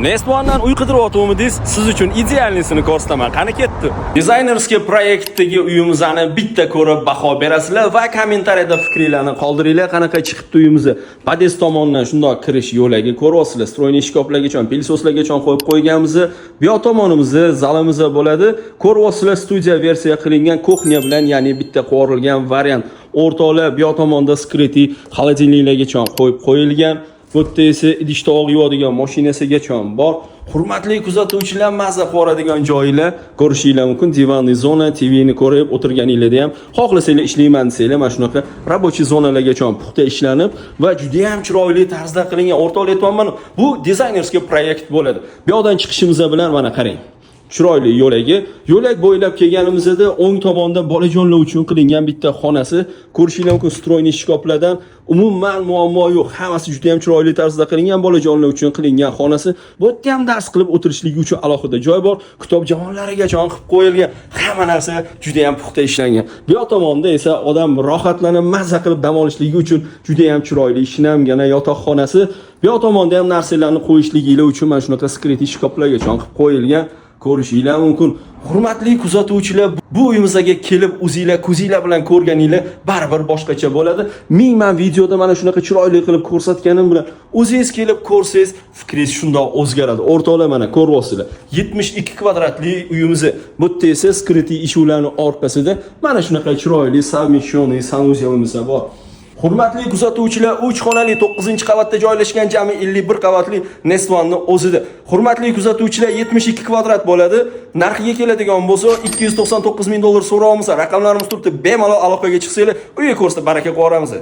Nestvandan uy qidiryaptimiz, siz uchun idealnisini ko'rsataman. Qani ketdi. Dizaynerskiy proyektdagi uyimizni bitta ko'rib baho berasizlar va kommentariyada fikringizni qoldiringlar. Qanaqa chiqibdi uyimiz? Podest tomonidan shundoq kirish yo'lagi ko'ryapsizlar. Stroyniy shkoflargacha, pilsoslargacha qo'yib qo'yganmiz. Bu yoq tomonimiz zalimiz bo'ladi. Ko'ryapsizlar, studiya versiya qilingan kuxnya bilan, ya'ni bitta qo'rilgan variant. O'rtoqlar bu yoq tomonda skriti xolodilniklargacha qo'yib qo'yilgan. Bu yerda esa idishda og'ib yuvadigan mashinasigacha bor. Hurmatli kuzatuvchilar, mazza qiladigan joylar ko'rishinglar mumkin. Divanli zona, TVni ko'rib o'tirganinglarda ham xohlasanglar ishlayman desanglar, mana shunaqa rabochiy zonalargacha puxta ishlanib va juda ham chiroyli tarzda qilingan. O'rtoqlar aytmoqman, bu dizaynerskiy proyekt bo'ladi. Bu yoqdan chiqishimiz bilan mana qarang. Chiroyli yo'lak bo'ylab kelganimizda o'ng tomonda bolajonlar uchun qilingan bitta xonasi ko'rishinglar mumkin. Stroyniy shkoflardan umuman muammo yo'q. Hammasi juda ham chiroyli tarzda qilingan, bolajonlar uchun qilingan xonasi. Bu yerda ham dars qilib o'tirishligi uchun alohida joy bor. Kitob javonlarigacha qilib qo'yilgan. Hamma narsa juda ham puxta ishlangan. Bu yoq tomonda esa odam rohatlanib, mazza qilib dam olishligi uchun juda ham chiroyli ishlangan yotoqxonasi. Bu yoq tomonda ham narsalarni qo'yishligilar uchun mana shunaqa skriti shkoflargacha qilib qo'yilgan. Ko'rishinglar mumkin. Hurmatli kuzatuvchilar, bu uyimizga kelib o'zingizlar ko'zingizlar bilan ko'rganinglar baribir boshqacha bo'ladi. Men videoda mana shunaqa chiroyli qilib ko'rsatganim bilan o'zingiz kelib ko'rsangiz, fikringiz shundoq o'zgaradi. O'rtoqlar, mana ko'ryapsizlar. 72 kvadratli uyimiz. Bu yerda esa skriti ishuvlarning orqasida mana shunaqa chiroyli совмещенный sanuzyalimiz bor. Hurmatli kuzatuvchilar, 3 xonali 9-qavatda joylashgan jami 51 qavatli Nestvanni o'zida. Hurmatli kuzatuvchilar, 72 kvadrat bo'ladi. Narxiga keladigan bo'lsa, $299,000 so'raymiz. Raqamlarimiz turibdi. Bemalol aloqaga chiqsanglar, uyga ko'rsatib baraka qo'yamiz.